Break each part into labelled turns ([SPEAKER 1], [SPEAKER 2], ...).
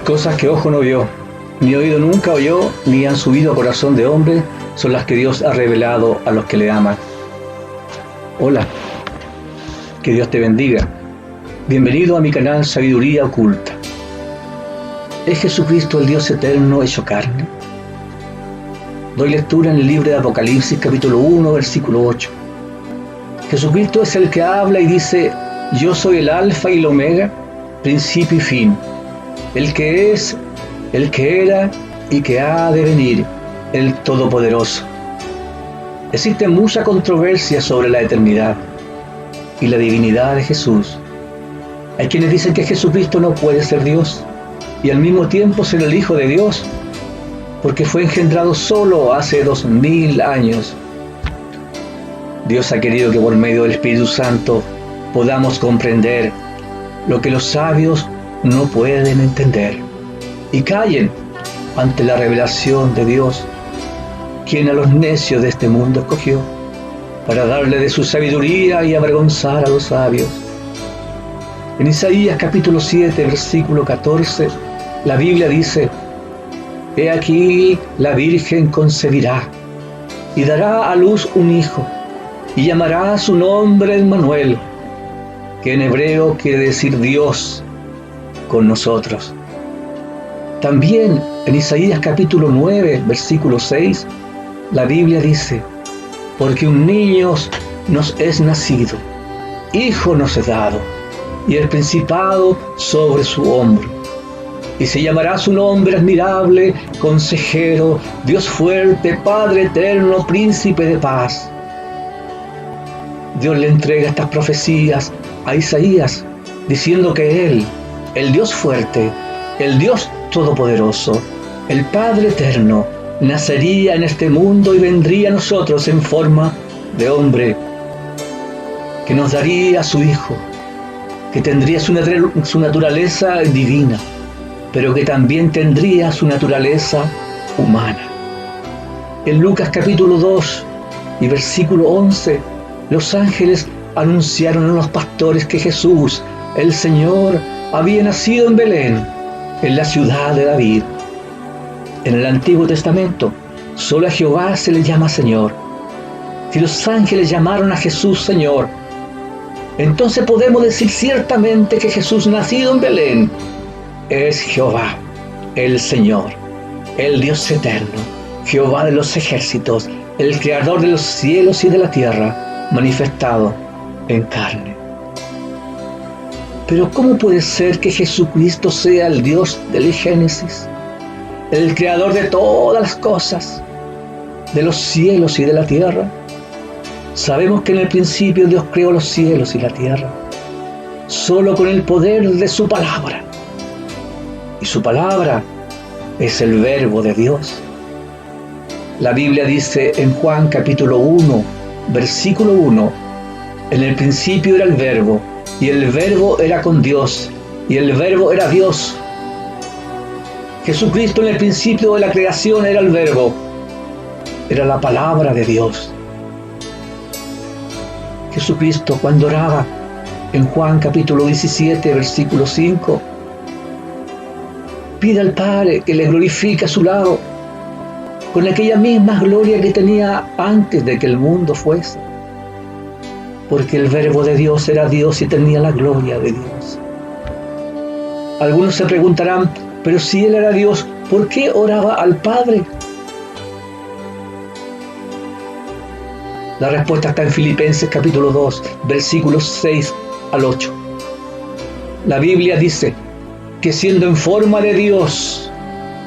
[SPEAKER 1] Cosas que ojo no vio, ni oído nunca oyó, ni han subido a corazón de hombre, son las que Dios ha revelado a los que le aman. Hola, que Dios te bendiga. Bienvenido a mi canal Sabiduría Oculta. ¿Es Jesucristo el Dios eterno hecho carne? Doy lectura en el libro de Apocalipsis capítulo 1, versículo 8. Jesucristo es el que habla y dice: yo soy el alfa y el omega, principio y fin, el que es, el que era y que ha de venir, el Todopoderoso. Existe mucha controversia sobre la eternidad y la divinidad de Jesús. Hay quienes dicen que Jesucristo no puede ser Dios y al mismo tiempo ser el Hijo de Dios, porque fue engendrado solo hace 2000 años. Dios ha querido que por medio del Espíritu Santo podamos comprender lo que los sabios no pueden entender y callen ante la revelación de Dios, quien a los necios de este mundo escogió para darle de su sabiduría y avergonzar a los sabios. En Isaías capítulo 7, versículo 14, la Biblia dice: he aquí la Virgen concebirá y dará a luz un hijo y llamará su nombre Emmanuel, que en hebreo quiere decir Dios con nosotros. También en Isaías capítulo 9, versículo 6, la Biblia dice: porque un niño nos es nacido, hijo nos es dado, y el principado sobre su hombro. Y se llamará su nombre admirable, consejero, Dios fuerte, Padre eterno, príncipe de paz. Dios le entrega estas profecías a Isaías, diciendo que Él, el Dios fuerte, el Dios todopoderoso, el Padre eterno, nacería en este mundo y vendría a nosotros en forma de hombre, que nos daría a su Hijo, que tendría su naturaleza divina, pero que también tendría su naturaleza humana. En Lucas capítulo 2 y versículo 11, los ángeles anunciaron a los pastores que Jesús, el Señor, había nacido en Belén, en la ciudad de David. En el Antiguo Testamento, solo a Jehová se le llama Señor. Si los ángeles llamaron a Jesús Señor, entonces podemos decir ciertamente que Jesús, nacido en Belén, es Jehová, el Señor, el Dios eterno, Jehová de los ejércitos, el creador de los cielos y de la tierra, manifestado en carne. Pero ¿cómo puede ser que Jesucristo sea el Dios del Génesis, el creador de todas las cosas, de los cielos y de la tierra? Sabemos que en el principio Dios creó los cielos y la tierra, solo con el poder de su palabra. Y su palabra es el verbo de Dios. La Biblia dice en Juan capítulo 1, versículo 1, en el principio era el verbo, y el verbo era con Dios, y el verbo era Dios. Jesucristo en el principio de la creación era el verbo, era la palabra de Dios. Jesucristo, cuando oraba en Juan capítulo 17, versículo 5, pide al Padre que le glorifique a su lado con aquella misma gloria que tenía antes de que el mundo fuese, porque el verbo de Dios era Dios y tenía la gloria de Dios. Algunos se preguntarán: pero si Él era Dios, ¿por qué oraba al Padre? La respuesta está en Filipenses capítulo 2, versículos 6 al 8. La Biblia dice que siendo en forma de Dios,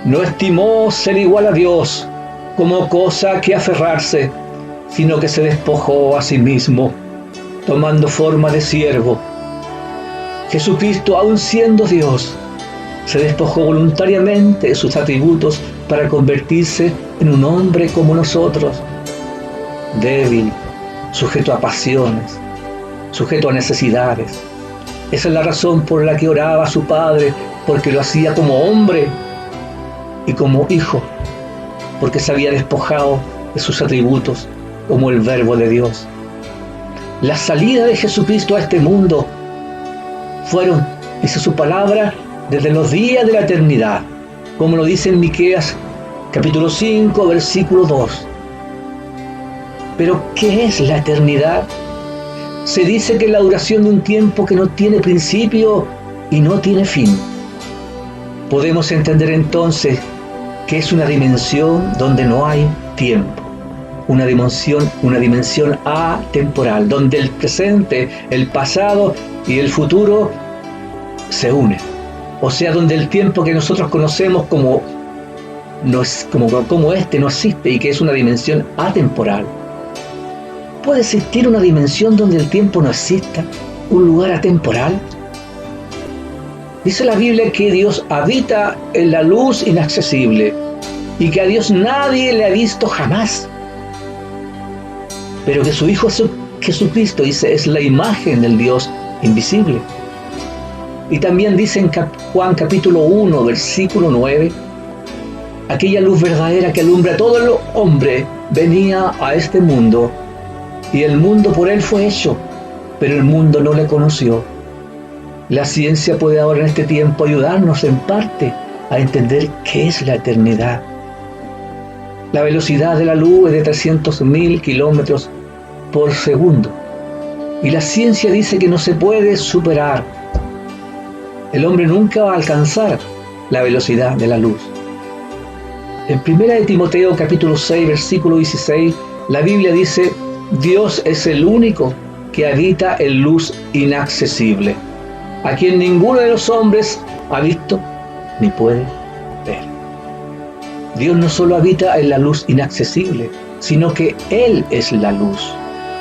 [SPEAKER 1] no estimó ser igual a Dios como cosa que aferrarse, sino que se despojó a sí mismo, tomando forma de siervo. Jesucristo, aun siendo Dios, se despojó voluntariamente de sus atributos para convertirse en un hombre como nosotros, débil, sujeto a pasiones, sujeto a necesidades. Esa es la razón por la que oraba a su Padre, porque lo hacía como hombre y como hijo, porque se había despojado de sus atributos como el verbo de Dios. La salida de Jesucristo a este mundo fueron, dice su palabra, desde los días de la eternidad, como lo dice en Miqueas capítulo 5, versículo 2. Pero, ¿qué es la eternidad? Se dice que es la duración de un tiempo que no tiene principio y no tiene fin. Podemos entender entonces que es una dimensión donde no hay tiempo, una dimensión atemporal, donde el presente, el pasado y el futuro se unen. O sea, donde el tiempo que nosotros conocemos como este no existe y que es una dimensión atemporal. ¿Puede existir una dimensión donde el tiempo no exista? ¿Un lugar atemporal? Dice la Biblia que Dios habita en la luz inaccesible y que a Dios nadie le ha visto jamás. Pero que su Hijo Jesucristo, dice, es la imagen del Dios invisible. Y también dice en Juan capítulo 1, versículo 9, aquella luz verdadera que alumbra a todo el hombre venía a este mundo, y el mundo por él fue hecho, pero el mundo no le conoció. La ciencia puede ahora en este tiempo ayudarnos en parte a entender qué es la eternidad. La velocidad de la luz es de 300.000 kilómetros por segundo, y la ciencia dice que no se puede superar. El hombre nunca va a alcanzar la velocidad de la luz. En 1 de Timoteo capítulo 6, versículo 16, la Biblia dice: Dios es el único que habita en luz inaccesible, a quien ninguno de los hombres ha visto ni puede ver. Dios no solo habita en la luz inaccesible, sino que Él es la luz.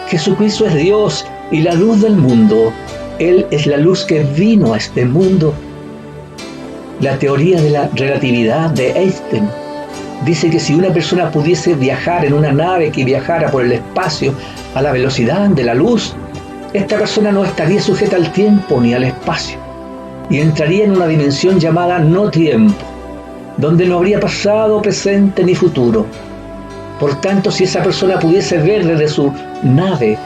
[SPEAKER 1] Jesucristo es Dios y la luz del mundo. Él es la luz que vino a este mundo. La teoría de la relatividad de Einstein dice que si una persona pudiese viajar en una nave que viajara por el espacio a la velocidad de la luz, esta persona no estaría sujeta al tiempo ni al espacio y entraría en una dimensión llamada no tiempo, donde no habría pasado, presente ni futuro. Por tanto, si esa persona pudiese ver desde su nave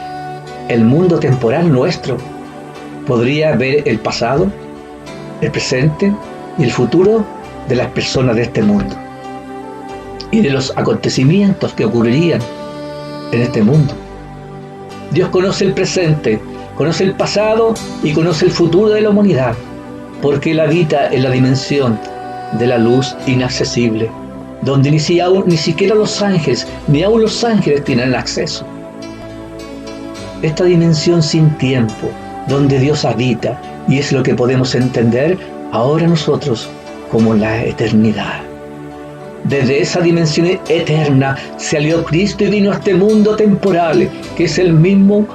[SPEAKER 1] el mundo temporal nuestro, podría ver el pasado, el presente y el futuro de las personas de este mundo y de los acontecimientos que ocurrirían en este mundo. Dios conoce el presente, conoce el pasado y conoce el futuro de la humanidad, porque Él habita en la dimensión de la luz inaccesible, donde ni siquiera los ángeles, ni aun los ángeles tienen acceso. Esta dimensión sin tiempo, donde Dios habita, y es lo que podemos entender ahora nosotros como la eternidad. Desde esa dimensión eterna salió Cristo y vino a este mundo temporal, que es el mismo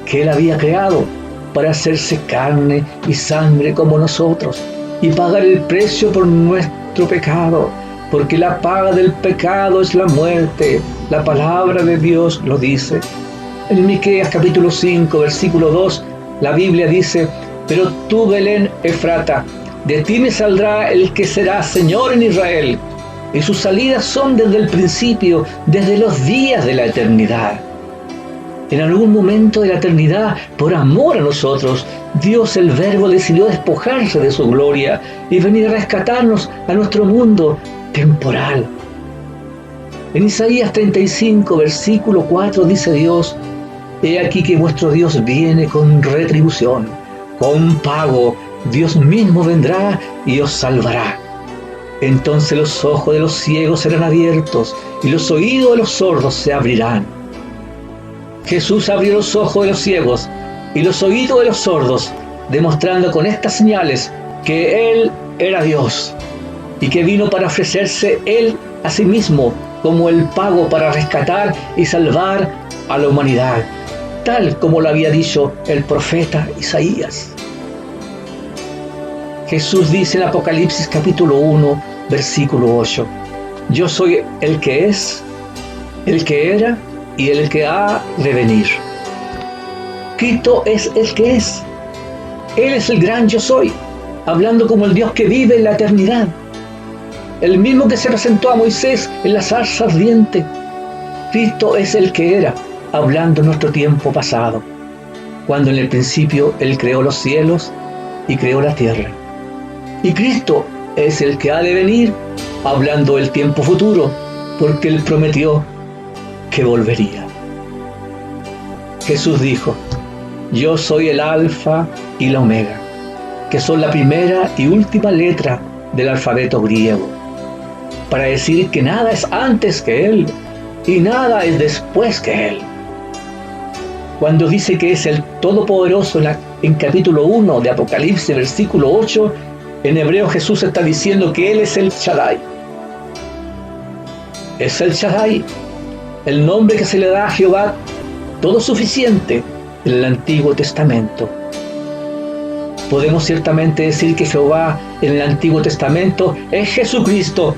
[SPEAKER 1] que Él había creado, para hacerse carne y sangre como nosotros, y pagar el precio por nuestro pecado, porque la paga del pecado es la muerte. La palabra de Dios lo dice. En Miqueas capítulo 5, versículo 2, la Biblia dice: pero tú, Belén Efrata, de ti me saldrá el que será Señor en Israel, y sus salidas son desde el principio, desde los días de la eternidad. En algún momento de la eternidad, por amor a nosotros, Dios el Verbo decidió despojarse de su gloria y venir a rescatarnos a nuestro mundo temporal. En Isaías 35, versículo 4 dice Dios: he aquí que vuestro Dios viene con retribución, con pago. Dios mismo vendrá y os salvará. Entonces los ojos de los ciegos serán abiertos y los oídos de los sordos se abrirán. Jesús abrió los ojos de los ciegos y los oídos de los sordos, demostrando con estas señales que Él era Dios y que vino para ofrecerse Él a sí mismo como el pago para rescatar y salvar a la humanidad, tal como lo había dicho el profeta Isaías. Jesús dice en Apocalipsis capítulo 1, versículo 8: yo soy el que es, el que era y el que ha de venir. Cristo es el que es. Él es el gran yo soy, hablando como el Dios que vive en la eternidad. El mismo que se presentó a Moisés en la zarza ardiente. Cristo es el que era, hablando en nuestro tiempo pasado, cuando en el principio Él creó los cielos y creó la tierra. Y Cristo es el que ha de venir, hablando del tiempo futuro, porque Él prometió que volvería. Jesús dijo: yo soy el Alfa y la Omega, que son la primera y última letra del alfabeto griego, para decir que nada es antes que Él y nada es después que Él. Cuando dice que es el Todopoderoso en capítulo 1 de Apocalipsis, versículo 8, en hebreo Jesús está diciendo que Él es el Shaddai. Es el Shaddai, el nombre que se le da a Jehová todo suficiente en el Antiguo Testamento. Podemos ciertamente decir que Jehová en el Antiguo Testamento es Jesucristo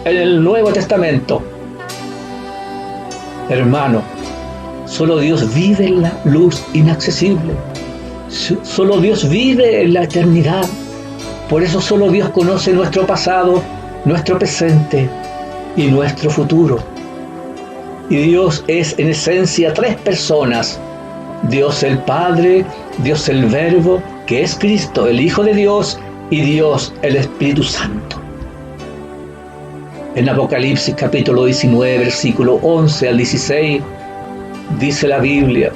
[SPEAKER 1] en el Nuevo Testamento. Hermano, solo Dios vive en la luz inaccesible. Solo Dios vive en la eternidad. Por eso solo Dios conoce nuestro pasado, nuestro presente y nuestro futuro. Y Dios es en esencia tres personas: Dios el Padre, Dios el Verbo, que es Cristo, el Hijo de Dios, y Dios el Espíritu Santo. En Apocalipsis capítulo 19, versículo 11 al 16, dice la Biblia: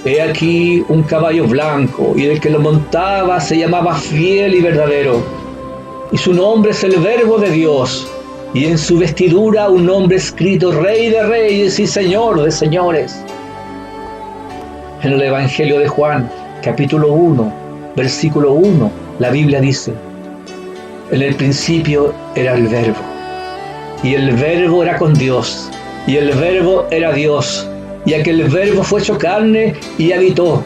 [SPEAKER 1] he aquí un caballo blanco, y el que lo montaba se llamaba Fiel y Verdadero, y su nombre es el Verbo de Dios, y en su vestidura un nombre escrito: Rey de Reyes y Señor de Señores. En el Evangelio de Juan, capítulo 1, versículo 1, la Biblia dice: en el principio era el Verbo, y el Verbo era con Dios, y el Verbo era Dios, y aquel Verbo fue hecho carne y habitó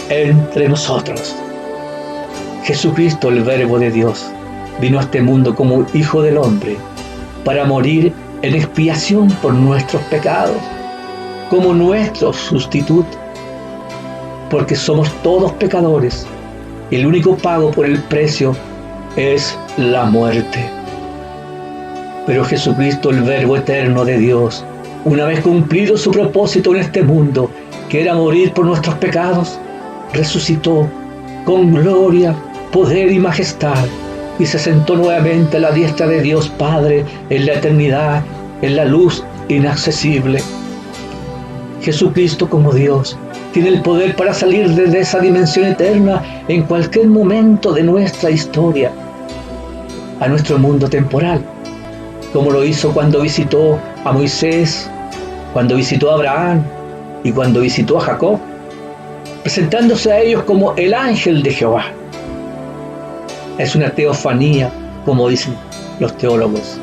[SPEAKER 1] entre nosotros. Jesucristo, el Verbo de Dios, vino a este mundo como Hijo del Hombre para morir en expiación por nuestros pecados, como nuestro sustituto, porque somos todos pecadores. El único pago por el precio es la muerte. Pero Jesucristo, el Verbo eterno de Dios, una vez cumplido su propósito en este mundo, que era morir por nuestros pecados, resucitó con gloria, poder y majestad, y se sentó nuevamente a la diestra de Dios Padre en la eternidad, en la luz inaccesible. Jesucristo, como Dios, tiene el poder para salir desde esa dimensión eterna en cualquier momento de nuestra historia a nuestro mundo temporal, como lo hizo cuando visitó a Moisés, cuando visitó a Abraham y cuando visitó a Jacob, presentándose a ellos como el ángel de Jehová. Es una teofanía, como dicen los teólogos.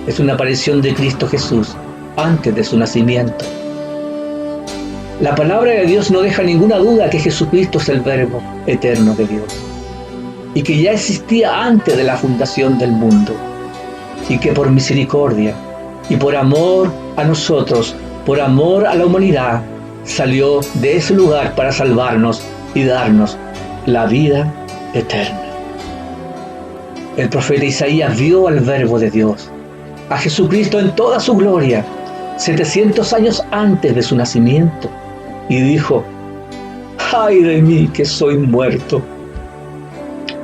[SPEAKER 1] Es una aparición de Cristo Jesús antes de su nacimiento. La palabra de Dios no deja ninguna duda que Jesucristo es el Verbo eterno de Dios, y que ya existía antes de la fundación del mundo, y que por misericordia y por amor a nosotros, por amor a la humanidad, salió de ese lugar para salvarnos y darnos la vida eterna. El profeta Isaías vio al Verbo de Dios, a Jesucristo en toda su gloria, 700 años antes de su nacimiento, y dijo: ¡ay de mí que soy muerto!,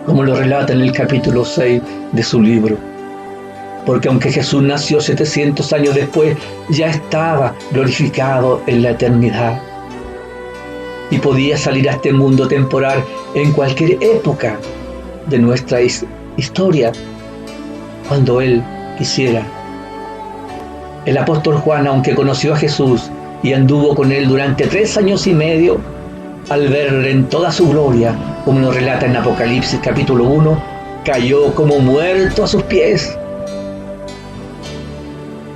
[SPEAKER 1] como lo relata en el capítulo 6 de su libro. Porque aunque Jesús nació 700 años después, ya estaba glorificado en la eternidad, y podía salir a este mundo temporal en cualquier época de nuestra historia, cuando Él quisiera. El apóstol Juan, aunque conoció a Jesús y anduvo con Él durante 3 años y medio, al verle en toda su gloria, como nos relata en Apocalipsis capítulo 1, cayó como muerto a sus pies.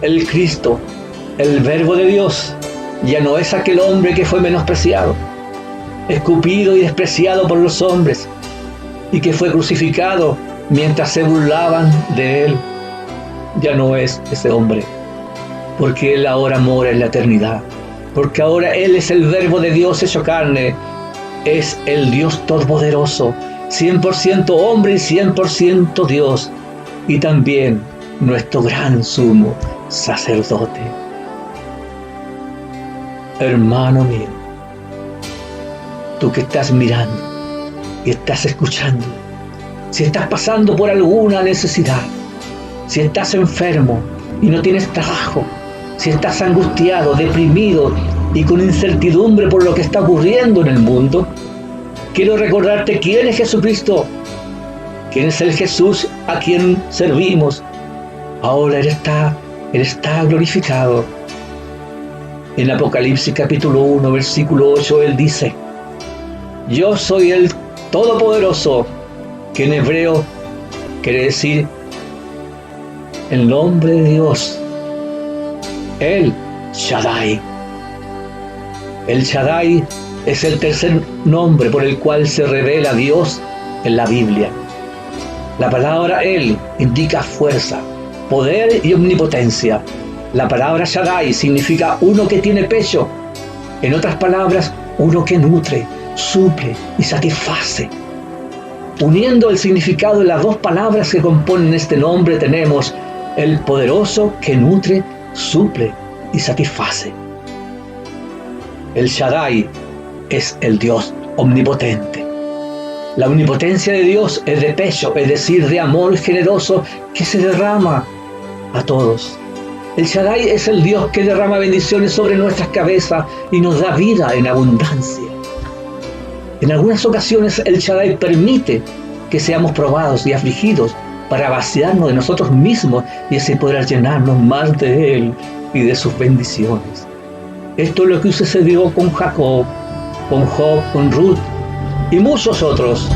[SPEAKER 1] El Cristo, el Verbo de Dios, ya no es aquel hombre que fue menospreciado, escupido y despreciado por los hombres, y que fue crucificado mientras se burlaban de Él. Ya no es ese hombre, porque Él ahora mora en la eternidad, porque ahora Él es el Verbo de Dios hecho carne, es el Dios Todopoderoso, 100% hombre y 100% Dios, y también nuestro gran sumo sacerdote. Hermano mío, tú que estás mirando y estás escuchando, si estás pasando por alguna necesidad, si estás enfermo y no tienes trabajo, si estás angustiado, deprimido y con incertidumbre por lo que está ocurriendo en el mundo, quiero recordarte quién es Jesucristo, quién es el Jesús a quien servimos. Ahora Él está glorificado. En Apocalipsis capítulo 1, versículo 8, Él dice: yo soy el Todopoderoso, que en hebreo quiere decir el nombre de Dios, el Shaddai. El Shaddai es el tercer nombre por el cual se revela Dios en la Biblia. La palabra El indica fuerza, poder y omnipotencia. La palabra Shaddai significa uno que tiene pecho. En otras palabras, uno que nutre, suple y satisface. Uniendo el significado de las dos palabras que componen este nombre, tenemos el poderoso que nutre, suple y satisface. El Shaddai es el Dios omnipotente. La omnipotencia de Dios es de pecho, es decir, de amor generoso que se derrama a todos. El Shaddai es el Dios que derrama bendiciones sobre nuestras cabezas y nos da vida en abundancia. En algunas ocasiones el Shaddai permite que seamos probados y afligidos para vaciarnos de nosotros mismos y así poder llenarnos más de Él y de sus bendiciones. Esto es lo que sucedió con Jacob, con Job, con Ruth y muchos otros.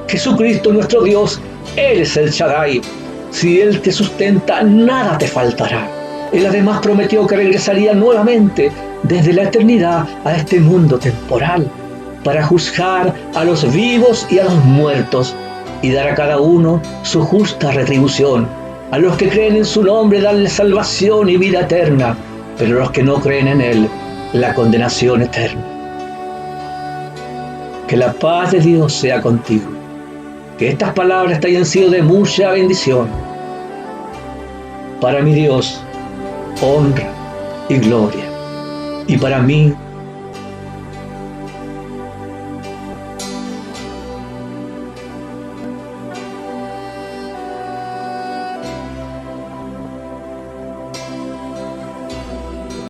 [SPEAKER 1] Jesucristo, nuestro Dios, Él es el Shaddai. Si Él te sustenta, nada te faltará. Él además prometió que regresaría nuevamente desde la eternidad a este mundo temporal para juzgar a los vivos y a los muertos y dar a cada uno su justa retribución. A los que creen en su nombre, darle salvación y vida eterna, pero a los que no creen en Él, la condenación eterna. Que la paz de Dios sea contigo. Que estas palabras te hayan sido de mucha bendición. Para mi Dios, honra y gloria. Y para mí,